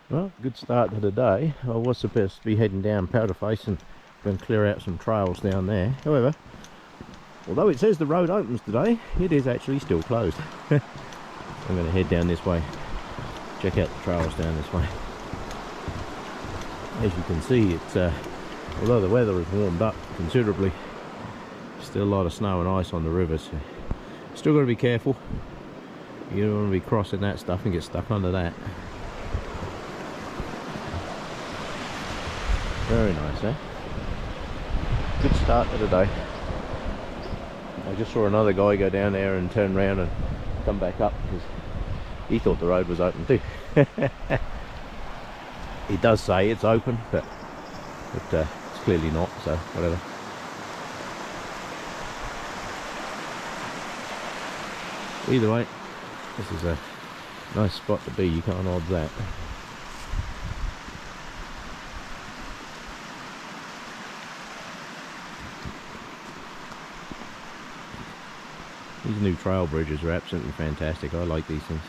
Well, good start to the day. I was supposed to be heading down Powder Face and going to clear out some trails down there. However, although it says the road opens today, it is actually still closed. I'm going to head down this way, check out the trails down this way. As you can see, it's although the weather has warmed up considerably, still a lot of snow and ice on the river, so still got to be careful. You don't want to be crossing that stuff and get stuck under that. Very nice, eh? Good start to the day. I just saw another guy go down there and turn around and come back up because he thought the road was open too. He does say it's open, but it's clearly not, so whatever. Either way, this is a nice spot to be, you can't odds that. These new trail bridges are absolutely fantastic. I like these things.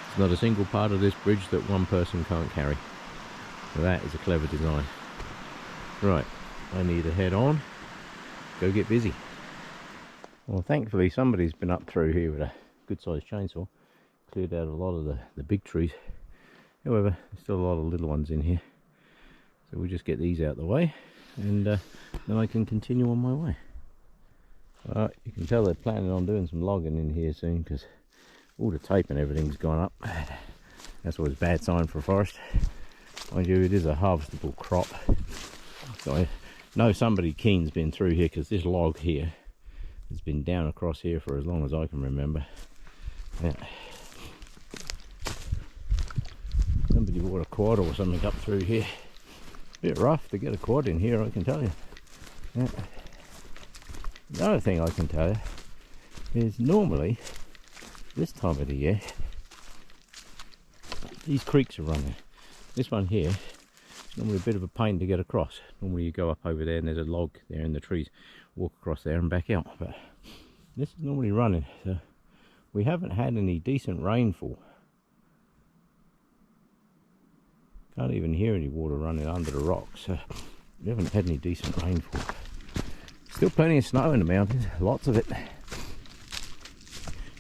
There's not a single part of this bridge that one person can't carry. So that is a clever design. Right, I need to head on, go get busy. Well, thankfully somebody's been up through here with a good sized chainsaw, cleared out a lot of the big trees. However, there's still a lot of little ones in here. So we'll just get these out of the way and then I can continue on my way. You can tell they're planning on doing some logging in here soon because all the tape and everything's gone up. That's always a bad sign for a forest. Mind you, it is a harvestable crop. So I know somebody keen's been through here because this log here has been down across here for as long as I can remember. Yeah. Somebody brought a quad or something up through here. Bit rough to get a quad in here, I can tell you. Yeah. The other thing I can tell you is normally this time of the year these creeks are running. This one here is normally a bit of a pain to get across. Normally you go up over there and there's a log there in the trees, walk across there and back out, but this is normally running, so we haven't had any decent rainfall. Can't even hear any water running under the rocks, so we haven't had any decent rainfall. Still plenty of snow in the mountains, lots of it.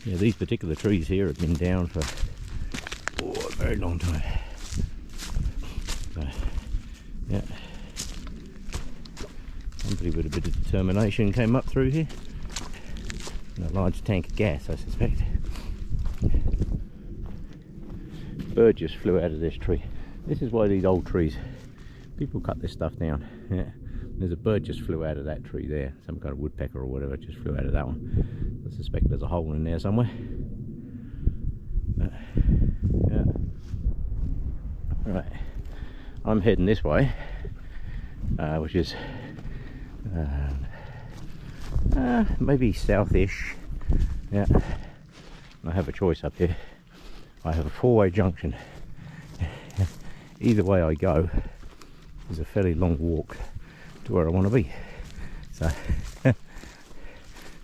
Yeah, these particular trees here have been down for a very long time. So, yeah. Somebody with a bit of determination came up through here. And a large tank of gas, I suspect. Bird just flew out of this tree. This is why these old trees, people cut this stuff down. Yeah. There's a bird just flew out of that tree there. Some kind of woodpecker or whatever just flew out of that one. I suspect there's a hole in there somewhere. Yeah. Right. I'm heading this way, which is maybe south-ish. Yeah. I have a choice up here. I have a four-way junction. Either way I go is a fairly long walk to where I want to be, so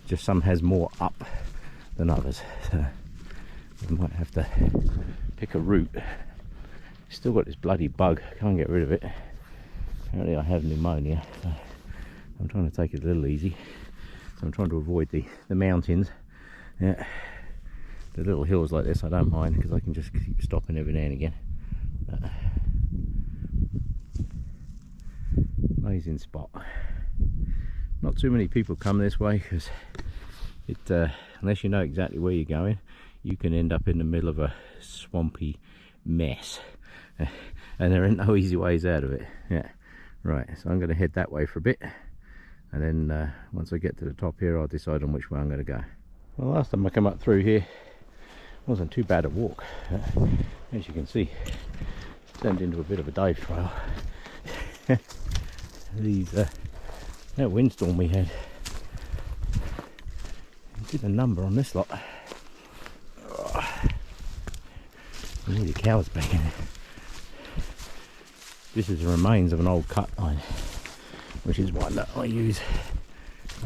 just some has more up than others, so I might have to pick a route. Still got this bloody bug, can't get rid of it. Apparently I have pneumonia, so I'm trying to take it a little easy. So I'm trying to avoid the mountains. Yeah, the little hills like this I don't mind because I can just keep stopping every now and again. Amazing spot. Not too many people come this way because it unless you know exactly where you're going, you can end up in the middle of a swampy mess, and there ain't no easy ways out of it. Yeah, right, so I'm going to head that way for a bit, and then once I get to the top here I'll decide on which way I'm going to go. Well, last time I come up through here it wasn't too bad a walk. As you can see, it turned into a bit of a dive trail. That windstorm we had did a number on this lot. We need the cows back in it. This is the remains of an old cut line, which is one that I use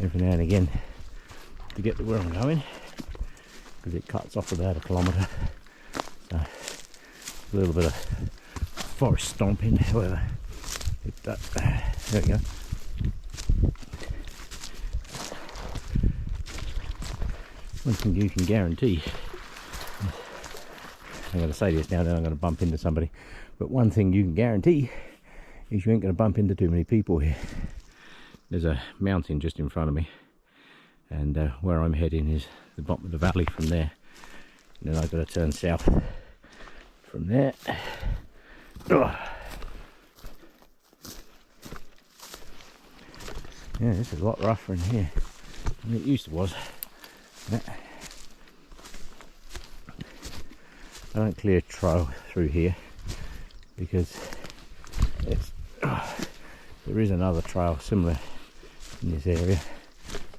every now and again to get to where I'm going, because it cuts off about 1 kilometre. So A little bit of forest stomping, however. There we go. One thing you can guarantee, I'm going to say this now, then I'm going to bump into somebody, but one thing you can guarantee is you ain't going to bump into too many people here. There's a mountain just in front of me, and where I'm heading is the bottom of the valley from there. And then I've got to turn south from there. Oh. Yeah, this is a lot rougher in here than it used to was. Yeah. I don't clear trail through here because there is another trail similar in this area.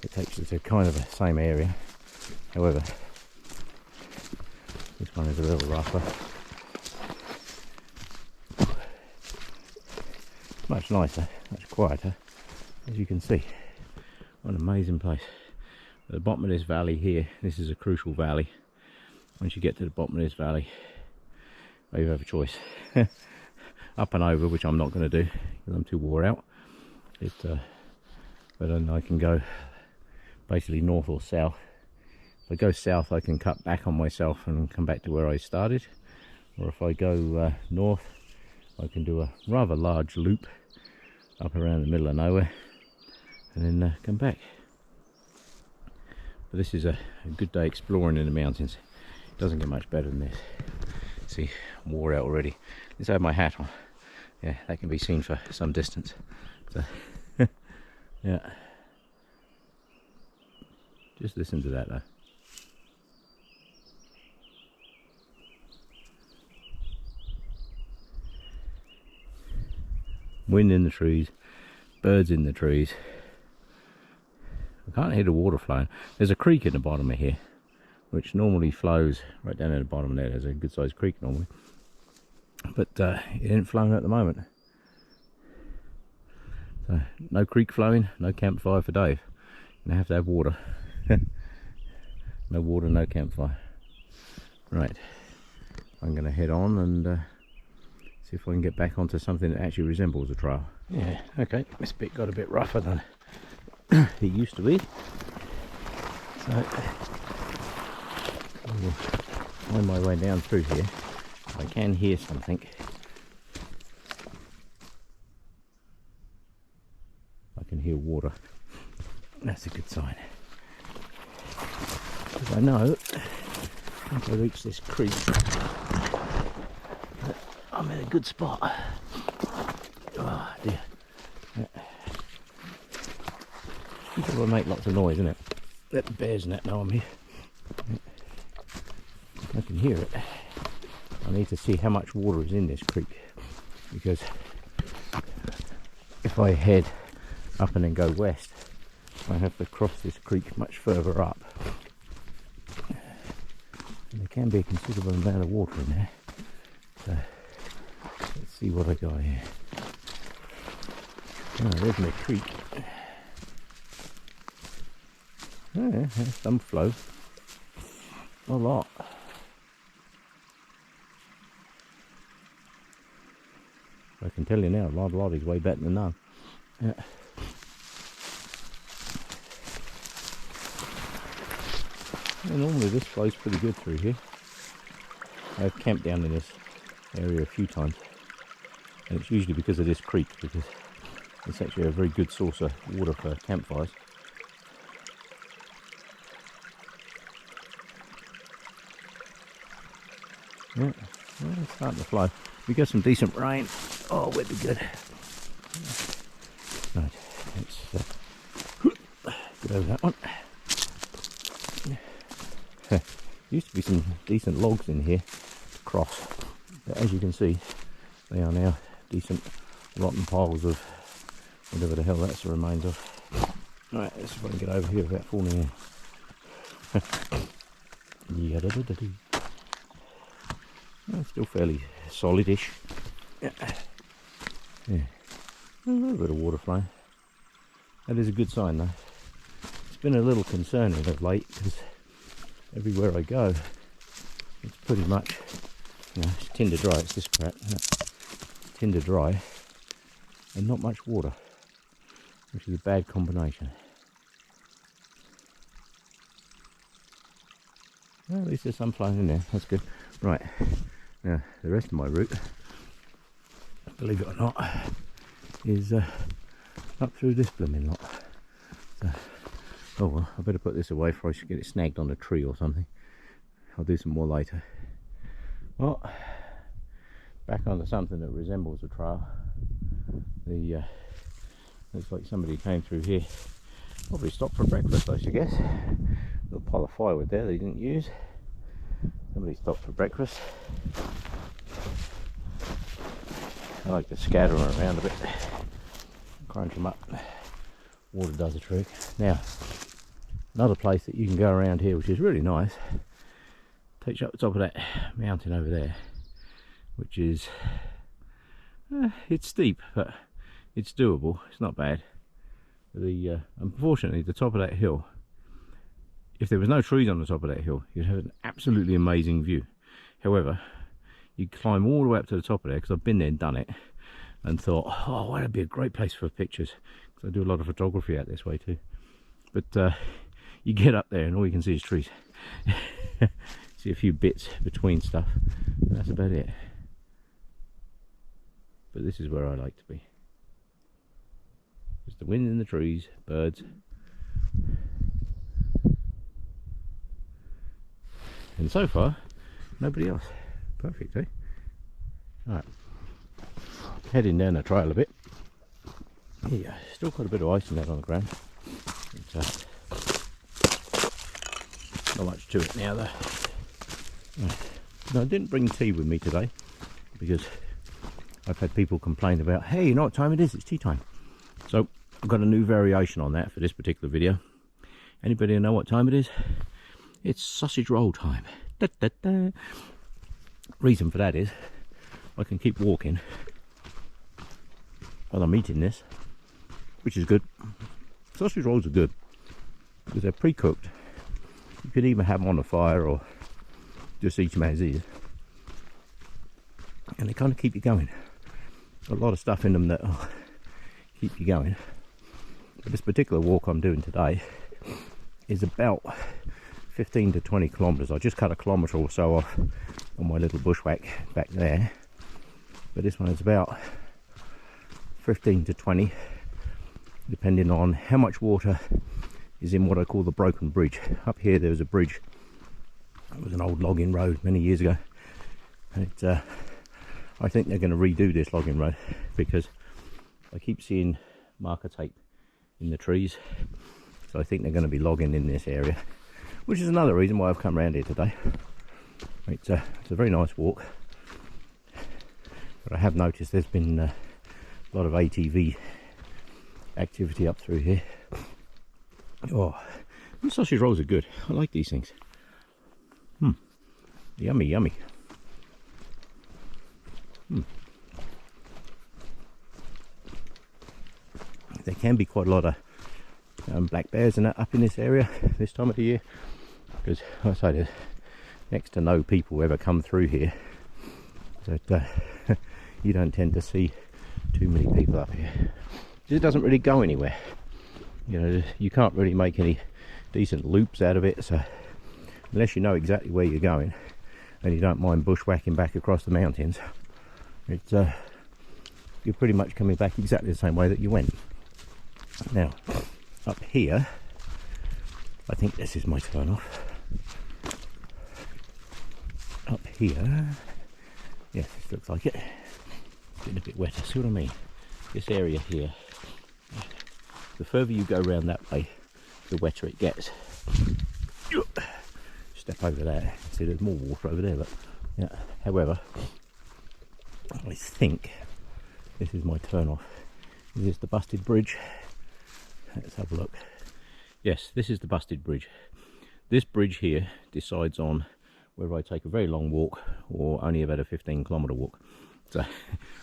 It takes you to kind of the same area. However, this one is a little rougher. Much nicer, much quieter, as you can see. What an amazing place. At the bottom of this valley here, this is a crucial valley. Once you get to the bottom of this valley, you have a choice. Up and over, which I'm not going to do because I'm too wore out. But then I can go basically north or south. If I go south, I can cut back on myself and come back to where I started. Or if I go north, I can do a rather large loop up around the middle of nowhere and then come back. But this is a good day exploring in the mountains. It doesn't get much better than this. See, I'm wore out already. Let's have my hat on. Yeah, that can be seen for some distance. So, yeah. Just listen to that though. Wind in the trees, birds in the trees. I can't hear the water flowing. There's a creek in the bottom of here, which normally flows right down at the bottom there. There's a good sized creek normally, but it ain't flowing at the moment. So no creek flowing, no campfire for Dave. You have to have water. No water, no campfire. Right, I'm going to head on and see if I can get back onto something that actually resembles a trail. Yeah, okay, this bit got a bit rougher than it used to be. So I will find my way down through here. I can hear something. I can hear water. That's a good sign. Because I know once I reach this creek, I'm in a good spot. Oh dear. People will make lots of noise, isn't it? Let the bears and that know I'm here. I can hear it. I need to see how much water is in this creek, because if I head up and then go west, I have to cross this creek much further up. And there can be a considerable amount of water in there. So let's see what I got here. Oh, there's my creek. Oh, yeah, there's some flow. A lot. I can tell you now, a lot is way better than none. Yeah. And normally this flows pretty good through here. I've camped down in this area a few times, and it's usually because of this creek, because it's actually a very good source of water for campfires. Yeah, well, it's starting to flow. We get some decent rain. Oh, we'll be good. Right, let's get over that one. Used to be some decent logs in here to cross, but as you can see, they are now decent rotten piles of whatever the hell that's the remains of. Right, let's see if I can get over here without falling in. Yeah, well, still fairly solid-ish. Yeah. A little bit of water flowing. That is a good sign though. It's been a little concerning of late because everywhere I go, it's pretty much You know, it's tinder dry, it's this crap. Tinder dry and not much water, which is a bad combination. Well, at least there's some flowing in there, that's good. Right, now the rest of my route, believe it or not, is up through this blooming lot. So, oh well, I better put this away before I should get it snagged on a tree or something. I'll do some more later. Well, back onto something that resembles a trail. The looks like somebody came through here. Probably stopped for breakfast, I should guess. Little pile of firewood there they didn't use. Somebody stopped for breakfast. I like to scatter them around a bit, crunch them up. Water does a trick. Now, another place that you can go around here, which is really nice, takes you up the top of that mountain over there, which is it's steep, but it's doable. It's not bad. The unfortunately, the top of that hill, if there was no trees on the top of that hill, you'd have an absolutely amazing view. However, you climb all the way up to the top of there, because I've been there and done it, and thought, oh, that'd be a great place for pictures, because I do a lot of photography out this way too. But you get up there and all you can see is trees. See a few bits between stuff, and that's about it. But this is where I like to be. Just the wind in the trees, birds. And so far, nobody else. Perfect, eh? Alright. Heading down the trail a bit. Yeah, still got a bit of ice in that on the ground. But, not much to it now though. Right. Now, I didn't bring tea with me today because I've had people complain about, hey, you know what time it is? It's tea time. So I've got a new variation on that for this particular video. Anybody know what time it is? It's sausage roll time. Da, da, da. Reason for that is I can keep walking while I'm eating this, which is good. Sausage rolls are good because they're pre-cooked. You could even have them on a fire or just eat them as is, and they kind of keep you going. A lot of stuff in them that keep you going. But this particular walk I'm doing today is about 15 to 20 kilometers. I just cut a kilometer or so off on my little bushwhack back there, but this one is about 15 to 20, depending on how much water is in what I call the broken bridge. Up here there was a bridge. It was an old logging road many years ago, and I think they're going to redo this logging road because I keep seeing marker tape in the trees, so I think they're going to be logging in this area, which is another reason why I've come around here today. It's a very nice walk, but I have noticed there's been a lot of ATV activity up through here. Oh, these sausage rolls are good. I like these things. Yummy, yummy. There can be quite a lot of black bears and that up in this area this time of the year, because I say there's next to no people ever come through here, so you don't tend to see too many people up here. It doesn't really go anywhere. You know, you can't really make any decent loops out of it, so unless you know exactly where you're going and you don't mind bushwhacking back across the mountains, it's you're pretty much coming back exactly the same way that you went. Now, up here, I think this is my turn off. Up here, yes, this looks like it. Getting a bit wetter, see what I mean? This area here, the further you go around that way, the wetter it gets. Step over there. See, there's more water over there, but yeah. However, I think this is my turn off. Is this the busted bridge? Let's have a look. Yes, this is the busted bridge. This bridge here decides on whether I take a very long walk or only about a 15-kilometer walk. So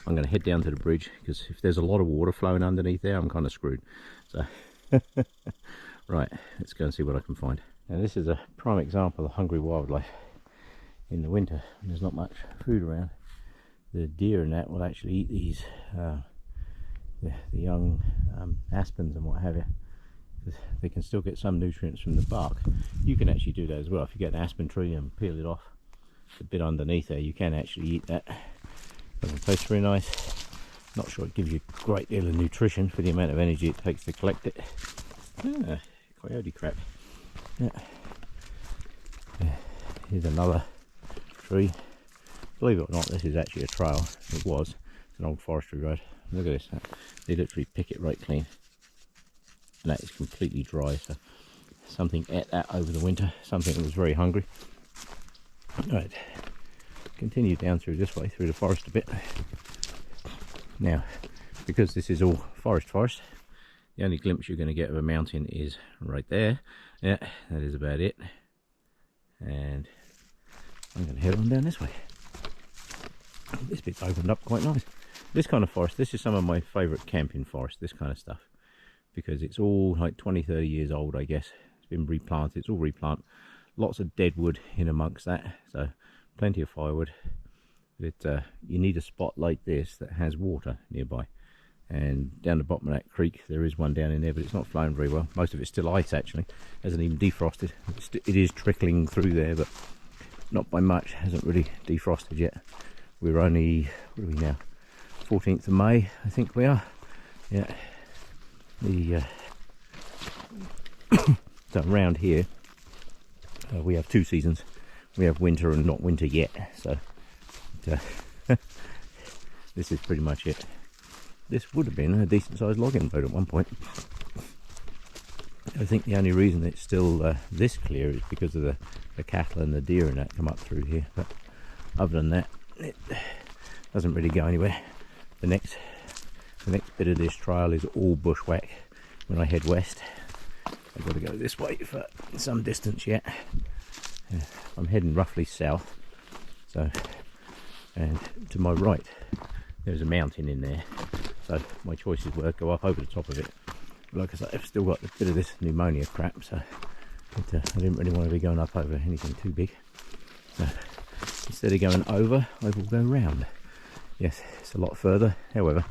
I'm going to head down to the bridge, because if there's a lot of water flowing underneath there, I'm kind of screwed. So right, let's go and see what I can find. Now this is a prime example of hungry wildlife. in the winter when there's not much food around, the deer and that will actually eat these the young aspens and what have you. They can still get some nutrients from the bark. You can actually do that as well. If you get an aspen tree and peel it off, the bit underneath there, you can actually eat that. Doesn't taste very nice. Not sure it gives you a great deal of nutrition for the amount of energy it takes to collect it. Coyote crap. Yeah. Here's another tree. Believe it or not, this is actually a trail. It was. It's an old forestry road. Look at this. They literally pick it right clean. And that is completely dry, so something ate that over the winter. Something that was very hungry. Right, continue down through this way, through the forest a bit. Now, because this is all forest, the only glimpse you're going to get of a mountain is right there. Yeah, that is about it. And I'm going to head on down this way. This bit's opened up quite nice. This kind of forest, this is some of my favourite camping forest, this kind of stuff. Because it's all like 20-30 years old, I guess. It's been replanted, it's all replant. Lots of dead wood in amongst that, so plenty of firewood. But you need a spot like this that has water nearby. And down the bottom of that creek, there is one down in there, but it's not flowing very well. Most of it's still ice, actually. Hasn't even defrosted. It is trickling through there, but not by much. Hasn't really defrosted yet. We're only, what are we now? 14th of May, I think we are. Yeah. So around here we have 2 seasons. We have winter and not winter yet, so this is pretty much it. This would have been a decent sized logging road at one point. I think the only reason it's still this clear is because of the cattle and the deer and that come up through here, but other than that it doesn't really go anywhere. The next bit of this trail is all bushwhack. When I head west, I've got to go this way for some distance yet. I'm heading roughly south, so, and to my right there's a mountain in there, so my choices were go up over the top of it. But like I said, I've still got a bit of this pneumonia crap, so I didn't really want to be going up over anything too big. So instead of going over, I will go round. Yes, it's a lot further, however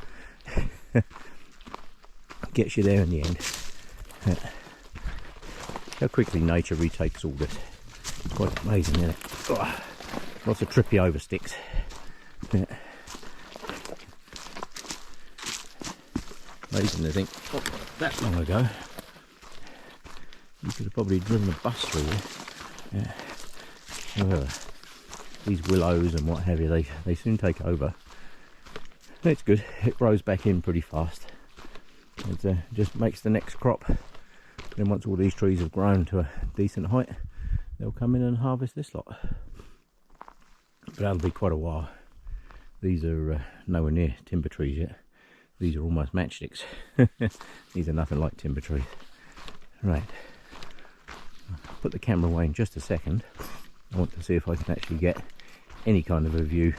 gets you there in the end. How quickly nature retakes all this. It's quite amazing, isn't it? Oh, lots of trippy over sticks. Yeah. Amazing to think, that long ago you could have probably driven a bus through there. Yeah. However, these willows and what have you, they soon take over. It's good, it grows back in pretty fast. It just makes the next crop. Then once all these trees have grown to a decent height, they'll come in and harvest this lot. But that'll be quite a while. These are nowhere near timber trees yet. These are almost matchsticks. These are nothing like timber trees. Right, I'll put the camera away in just a second. I want to see if I can actually get any kind of a view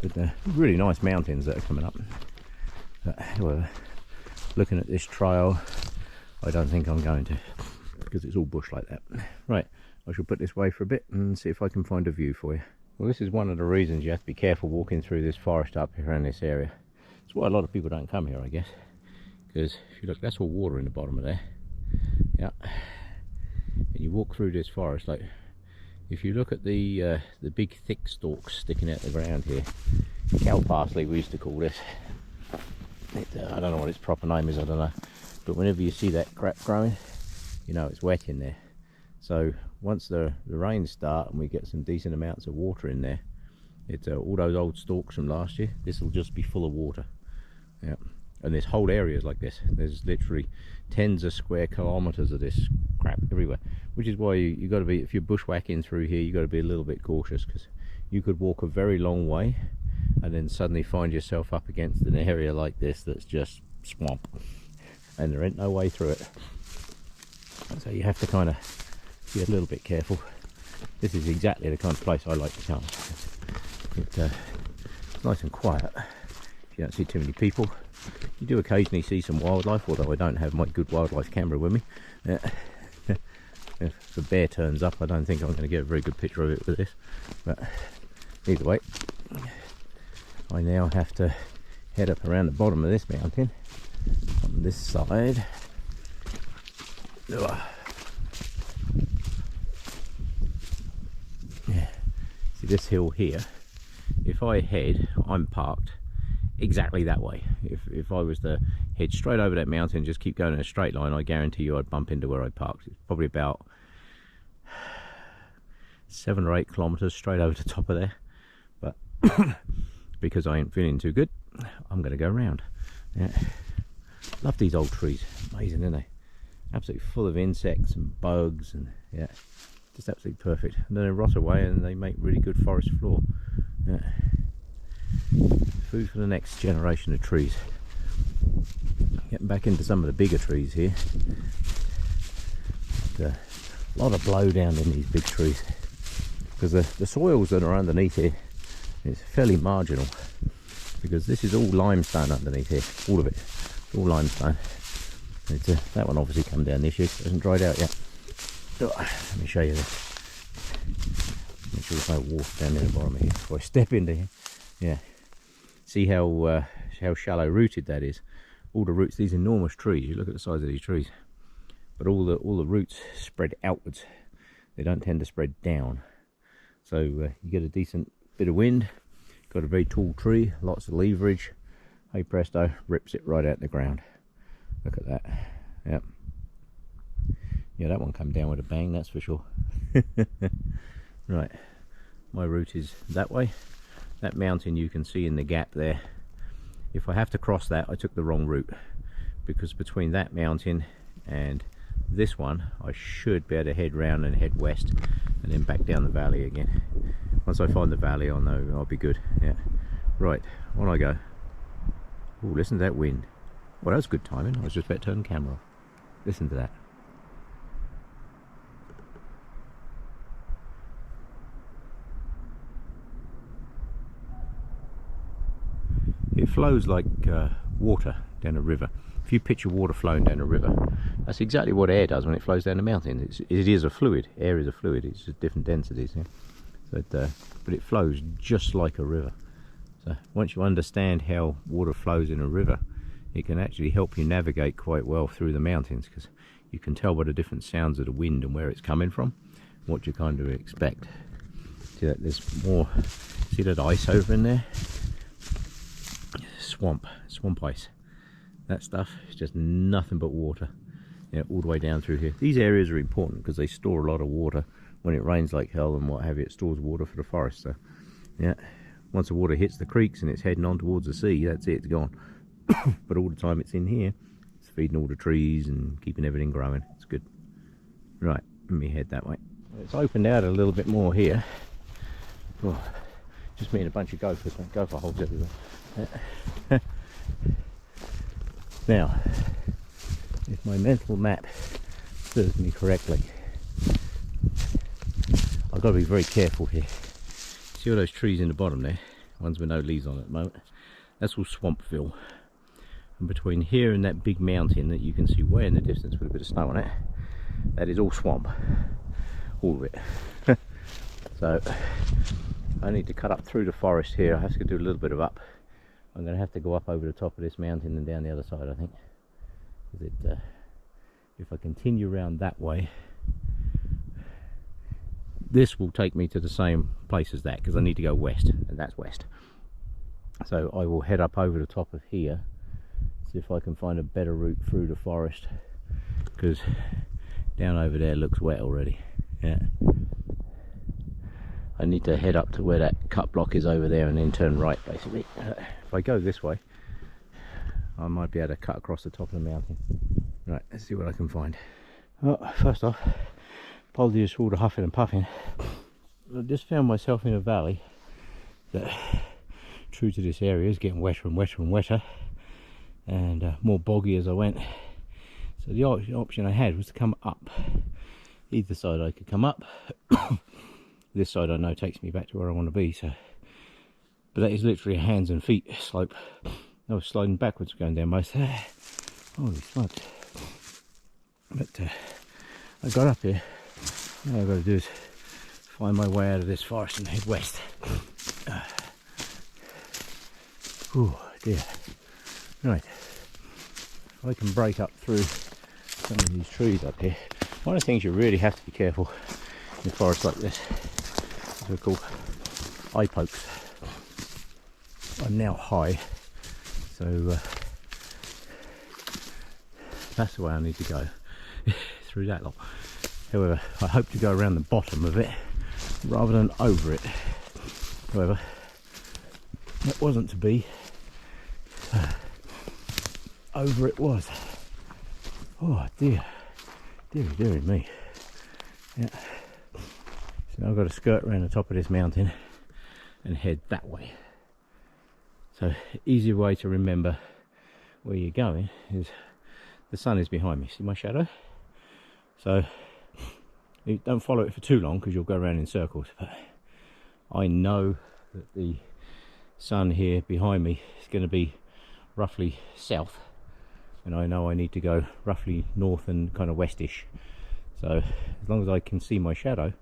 with the really nice mountains that are coming up. But however, looking at this trail, I don't think I'm going to, because it's all bush like that. Right, I shall put this way for a bit and see if I can find a view for you. Well, this is one of the reasons you have to be careful walking through this forest up here around this area. It's why a lot of people don't come here, I guess, because if you look, that's all water in the bottom of there. Yeah, and you walk through this forest, like if you look at the big thick stalks sticking out the ground here, cow parsley we used to call this. I don't know what its proper name is, I don't know, but whenever you see that crap growing, you know it's wet in there. So once the rains start and we get some decent amounts of water in there, it's all those old stalks from last year, this will just be full of water. Yeah, and this whole area is like this. There's literally tens of square kilometers of this crap everywhere, which is why you got to be, if you're bushwhacking through here, you got to be a little bit cautious, because you could walk a very long way and then suddenly find yourself up against an area like this that's just swamp, and there ain't no way through it. So you have to kind of be a little bit careful. This is exactly the kind of place I like to come. It's nice and quiet. You don't see too many people. You do occasionally see some wildlife, although I don't have my good wildlife camera with me. If the bear turns up, I don't think I'm going to get a very good picture of it with this. But either way, I now have to head up around the bottom of this mountain on this side. Yeah. See this hill here, if I head, I'm parked exactly that way. If I was to head straight over that mountain and just keep going in a straight line, I guarantee you I'd bump into where I parked. It's probably about 7 or 8 kilometers straight over the top of there, but because I ain't feeling too good, I'm going to go around. Yeah. Love these old trees, amazing, aren't they? Absolutely full of insects and bugs, and yeah, just absolutely perfect. And then they rot away and they make really good forest floor. Yeah. Food for the next generation of trees. Getting back into some of the bigger trees here. There's a lot of blowdown in these big trees, because the soils that are underneath here is fairly marginal, because this is all limestone underneath here, all of it, all limestone. It's, that one obviously come down this year, it hasn't dried out yet. Oh, let me show you this. Make sure there's no water down in the bottom here before I step into here. Yeah, see how shallow rooted that is. All the roots, these enormous trees, you look at the size of these trees, but all the roots spread outwards. They don't tend to spread down, so you get a decent bit of wind, got a very tall tree, lots of leverage, hey presto, rips it right out the ground. Look at that. Yep. Yeah, that one come down with a bang, that's for sure. Right, my route is that way. That mountain you can see in the gap there, if I have to cross that, I took the wrong route, because between that mountain and this one I should be able to head round and head west and then back down the valley again. Once I find the valley, I'll know I'll be good. Yeah, right, on I go. Oh, listen to that wind. Well, that was good timing. I was just about to turn the camera off. Listen to that. It flows like water down a river. If you picture water flowing down a river, that's exactly what air does when it flows down a mountain. It is a fluid. Air is a fluid. It's just different densities. Yeah? But it flows just like a river. So once you understand how water flows in a river, it can actually help you navigate quite well through the mountains, because you can tell by the different sounds of the wind and where it's coming from, what you kind of expect. See that there's more, see that ice over in there? Swamp ice. That stuff is just nothing but water. Yeah, all the way down through here. These areas are important because they store a lot of water. When it rains like hell and what have you, it stores water for the forest. So yeah, once the water hits the creeks and it's heading on towards the sea, that's it, it's gone. But all the time it's in here, it's feeding all the trees and keeping everything growing. It's good. Right, let me head that way. It's opened out a little bit more here. Oh, just me and a bunch of gophers. Gopher holes everywhere. Now, if my mental map serves me correctly, I've got to be very careful here. See all those trees in the bottom there? Ones with no leaves on at the moment. That's all Swampville. And between here and that big mountain that you can see way in the distance with a bit of snow on it, that is all swamp. All of it. So I need to cut up through the forest here. I have to do a little bit of up. I'm going to have to go up over the top of this mountain and down the other side, I think. If I continue around that way, this will take me to the same place as that, because I need to go west, and that's west. So I will head up over the top of here, see if I can find a better route through the forest, because down over there looks wet already. Yeah, I need to head up to where that cut block is over there and then turn right, basically. If I go this way, I might be able to cut across the top of the mountain. Right, let's see what I can find. Oh, first off, apologies for all the huffing and puffing. I just found myself in a valley that, true to this area, is getting wetter and wetter and wetter, and more boggy as I went. So the option I had was to come up. Either side I could come up. This side I know takes me back to where I want to be, so, but that is literally a hands and feet slope. I was sliding backwards going down most of that. Holy smokes. But I got up here All I've got to do is find my way out of this forest and head west. Oh dear. Right, if I can break up through some of these trees up here. One of the things you really have to be careful in forests like this is they're called eye pokes. I'm now high, so that's the way I need to go, through that lot. However, I hope to go around the bottom of it rather than over it. However, that wasn't to be. Over it was. Oh dear, dearie me. Yeah. So I've got to skirt around the top of this mountain and head that way. So easy way to remember where you're going is the sun is behind me. See my shadow? So you don't follow it for too long because you'll go around in circles. But I know that the sun here behind me is going to be roughly south, and I know I need to go roughly north and kind of westish. So as long as I can see my shadow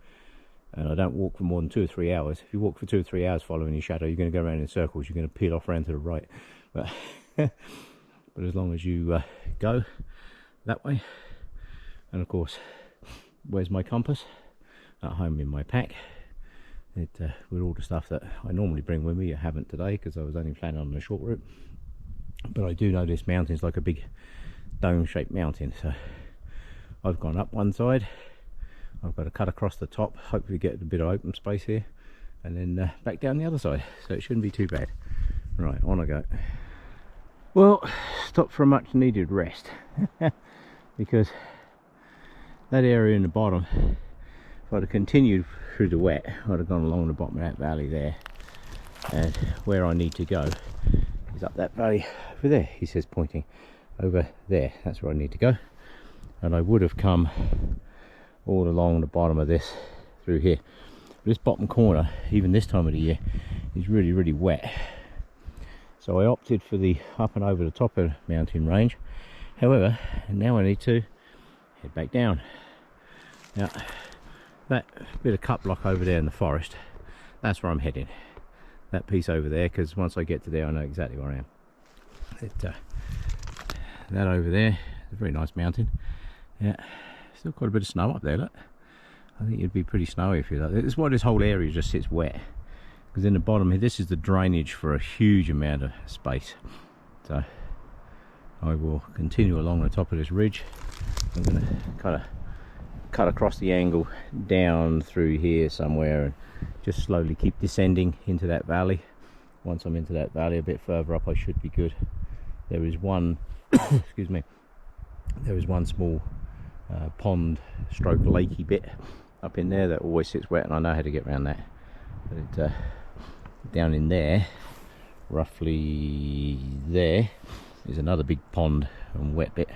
and I don't walk for more than 2 or 3 hours. If you walk for 2 or 3 hours following your shadow, you're going to go around in circles. You're going to peel off around to the right. But but as long as you go that way. And of course, where's my compass? At home in my pack. With all the stuff that I normally bring with me. I haven't today because I was only planning on a short route. But I do know this mountain is like a big dome-shaped mountain. So I've gone up one side. I've got to cut across the top, hopefully get a bit of open space here, and then back down the other side, so it shouldn't be too bad. Right, on I go. Well, stop for a much needed rest because that area in the bottom, if I'd have continued through the wet, I'd have gone along the bottom of that valley there, and where I need to go is up that valley over there, he says, pointing over there. That's where I need to go, and I would have come all along the bottom of this through here. This bottom corner, even this time of the year, is really wet. So I opted for the up and over the top of the mountain range. However, now I need to head back down. Now, that bit of cut block over there in the forest, that's where I'm heading. That piece over there, because once I get to there, I know exactly where I am. That over there is a very nice mountain. Yeah. Still quite a bit of snow up there, look. I think it'd be pretty snowy if you like. This is why this whole area just sits wet. Because in the bottom here, this is the drainage for a huge amount of space. So I will continue along the top of this ridge. I'm going to kind of cut across the angle down through here somewhere and just slowly keep descending into that valley. Once I'm into that valley a bit further up, I should be good. There is one, excuse me, there is one small pond stroke lakey bit up in there that always sits wet, and I know how to get around that. But down in there, roughly there, is another big pond and wet bit,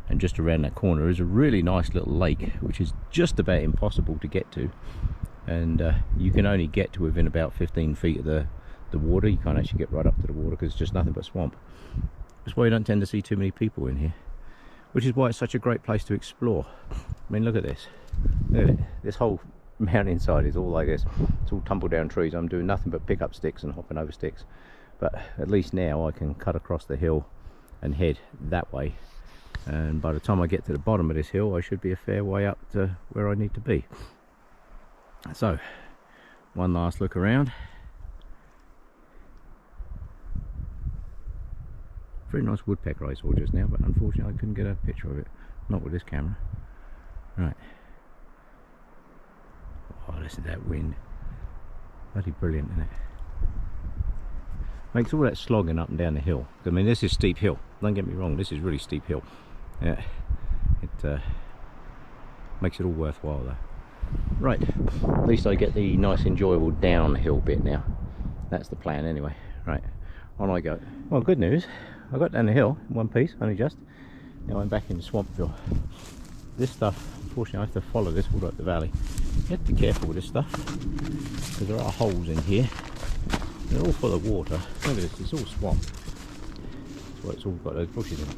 and just around that corner is a really nice little lake which is just about impossible to get to, and you can only get to within about 15 feet of the water. You can't actually get right up to the water because it's just nothing but swamp. That's why you don't tend to see too many people in here, which is why it's such a great place to explore. I mean, look at this. Look at it. This whole mountainside is all like this. It's all tumble down trees. I'm doing nothing but pick up sticks and hopping over sticks. But at least now I can cut across the hill and head that way. And by the time I get to the bottom of this hill, I should be a fair way up to where I need to be. So, one last look around. Very nice woodpecker I saw just now, but unfortunately I couldn't get a picture of it. Not with this camera. Right. Oh, listen to that wind. Bloody brilliant, isn't it? Makes all that slogging up and down the hill. I mean, this is steep hill. Don't get me wrong, this is really steep hill. Yeah. It makes it all worthwhile though. Right. At least I get the nice enjoyable downhill bit now. That's the plan anyway. Right. On I go. Well, good news. I got down the hill in one piece, only just. Now I'm back in Swampville. This stuff, unfortunately I have to follow this all up the valley. You have to be careful with this stuff, because there are holes in here. They're all full of water. Look at this, it's all swamp. That's why it's all got those bushes in it.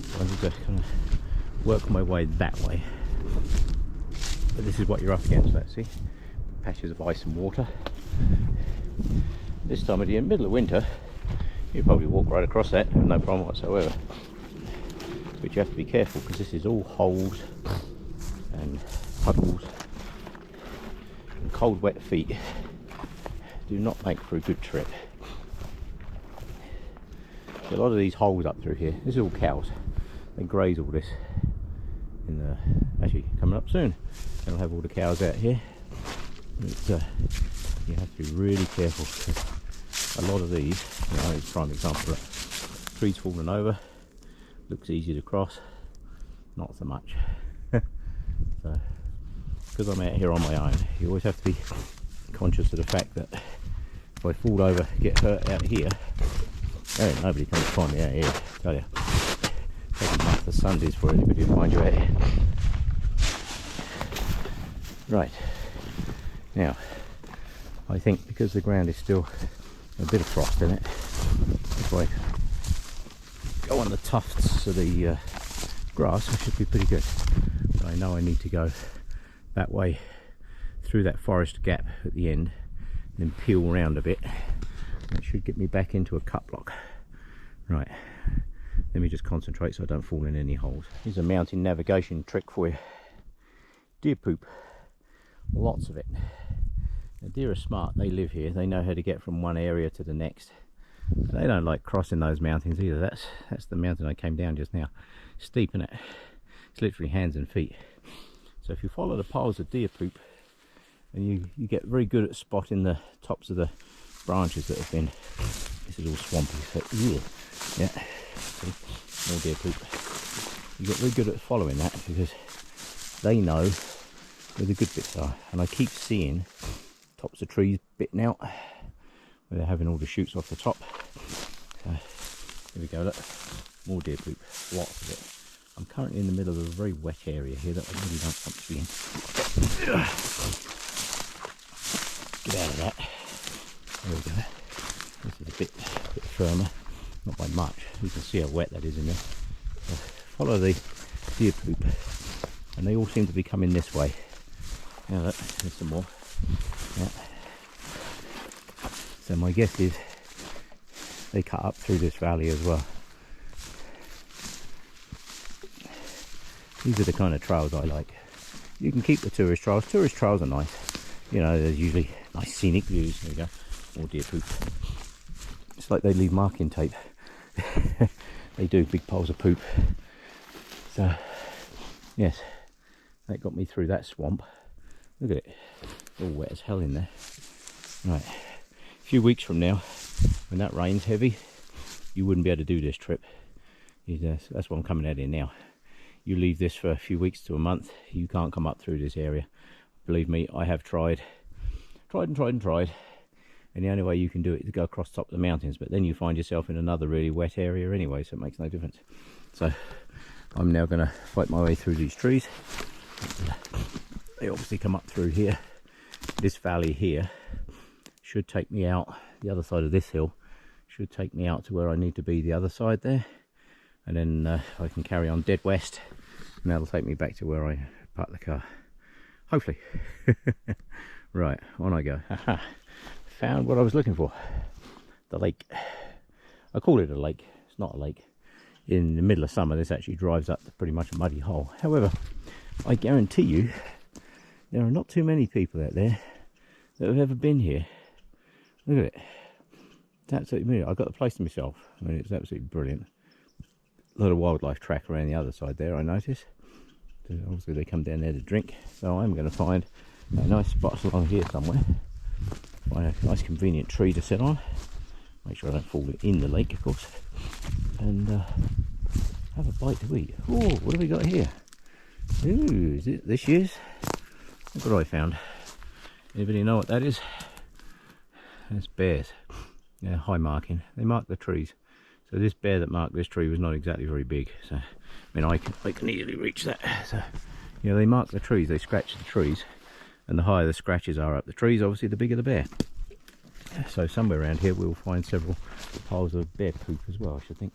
So I need to kind of work my way that way. this is what you're up against. Let's see, patches of ice and water. This time of year, middle of winter, you probably walk right across that, no problem whatsoever. But you have to be careful because this is all holes and puddles, and cold wet feet do not make for a good trip. A lot of these holes up through here, this is all cows. They graze all this in the, actually coming up soon, they'll have all the cows out here. But, you have to be really careful because a lot of these, it's a prime example, trees falling over, looks easy to cross, not so much. So because I'm out here on my own, you always have to be conscious of the fact that if I fall over, get hurt out here, nobody comes to find me out here, I tell you. Taking months of Sundays for anybody to find you out here. Right, now I think because the ground is still a bit of frost in it, if I go on the tufts of the grass, I should be pretty good. But I know I need to go that way through that forest gap at the end, and then peel around a bit. That should get me back into a cut block. Right, let me just concentrate so I don't fall in any holes. Here's a mountain navigation trick for you. Deer poop, lots of it. The deer are smart, they live here, they know how to get from one area to the next. They don't like crossing those mountains either. That's the mountain I came down just now. Steep, isn't it? It's literally hands and feet. So if you follow the piles of deer poop, and you get very good at spotting the tops of the branches that have been, this is all swampy, so yeah, see, more deer poop. You get very good at following that because they know where the good bits are. And I keep seeing tops of trees bitten out where they're having all the shoots off the top. So here we go, look, more deer poop, lots of it. I'm currently in the middle of a very wet area here that I really don't want to be in. Get out of that. There we go. This is a bit firmer, not by much. You can see how wet that is in there. So follow the deer poop, and they all seem to be coming this way. Now look, there's some more. Yeah. So my guess is they cut up through this valley as well. These are the kind of trails I like. You can keep the tourist trails. Tourist trails are nice. You know, there's usually nice scenic views. There we go. More deer poop. It's like they leave marking tape. They do, big piles of poop. So, yes, that got me through that swamp. Look at it. It's all wet as hell in there. Right. A few weeks from now, when that rain's heavy, you wouldn't be able to do this trip. That's why I'm coming out here now. You leave this for a few weeks to a month, you can't come up through this area. Believe me, I have tried and tried, and the only way you can do it is to go across the top of the mountains, but then you find yourself in another really wet area anyway, so it makes no difference. So I'm now going to fight my way through these trees. They obviously come up through here. This valley here should take me out, the other side of this hill should take me out to where I need to be, the other side there, and then I can carry on dead west, and that'll take me back to where I parked the car, hopefully. Right, on I go. Found what I was looking for, the lake. I call it a lake, it's not a lake. In the middle of summer this actually drives up to pretty much a muddy hole. However, I guarantee you there are not too many people out there that have ever been here. Look at it, it's absolutely brilliant. I've got the place to myself. I mean, it's absolutely brilliant. A lot of wildlife track around the other side there, I notice. So obviously they come down there to drink, so I'm going to find a nice spot along here somewhere. Find a nice convenient tree to sit on. Make sure I don't fall in the lake, of course. And have a bite to eat. Oh, what have we got here? Ooh, is it this year's? Look what I found. Anybody know what that is? That's bears. Yeah, high marking. They mark the trees. So this bear that marked this tree was not exactly very big. So I mean, I can easily reach that. So yeah, they mark the trees. They scratch the trees, and the higher the scratches are up the trees, obviously the bigger the bear. So somewhere around here we'll find several piles of bear poop as well, I should think.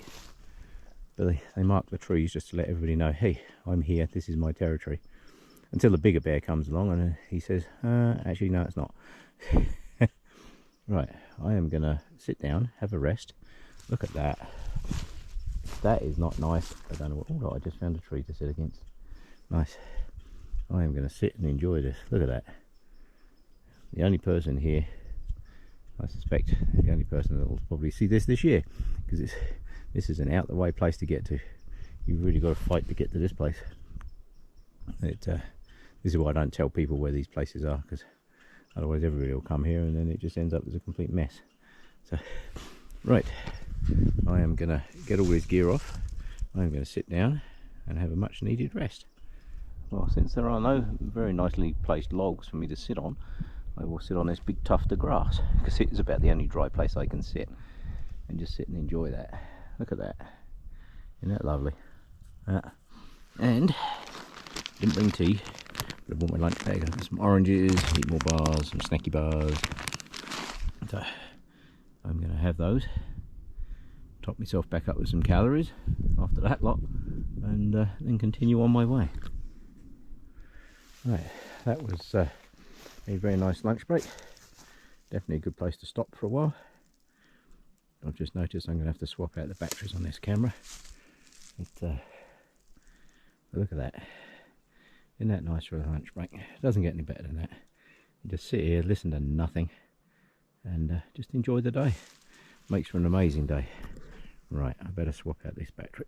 But they mark the trees just to let everybody know, hey, I'm here, this is my territory. until the bigger bear comes along and he says, actually no, it's not. Right, I am gonna sit down, have a rest. Look at that. That is not nice. I don't know what. Oh, I just found a tree to sit against. Nice. I am going to sit and enjoy this. Look at that. The only person here, I suspect, the only person that will probably see this year, because this is an out the way place to get to. You've really got to fight to get to this place. This is why I don't tell people where these places are, because otherwise everybody will come here and then it just ends up as a complete mess. So, right, I am going to get all this gear off. I'm going to sit down and have a much needed rest. Well, since there are no very nicely placed logs for me to sit on, I will sit on this big tuft of grass, because it is about the only dry place I can sit, and just sit and enjoy that. Look at that. Isn't that lovely? And didn't bring tea, but I bought my lunch bag. I've got some oranges, eat more bars, some snacky bars. So I'm going to have those, top myself back up with some calories after that lot, and then continue on my way. Right, that was a very nice lunch break. Definitely a good place to stop for a while. I've just noticed I'm going to have to swap out the batteries on this camera. Look at that. Isn't that nice for a lunch break? It doesn't get any better than that. You just sit here, listen to nothing, and just enjoy the day. Makes for an amazing day. Right, I better swap out this battery.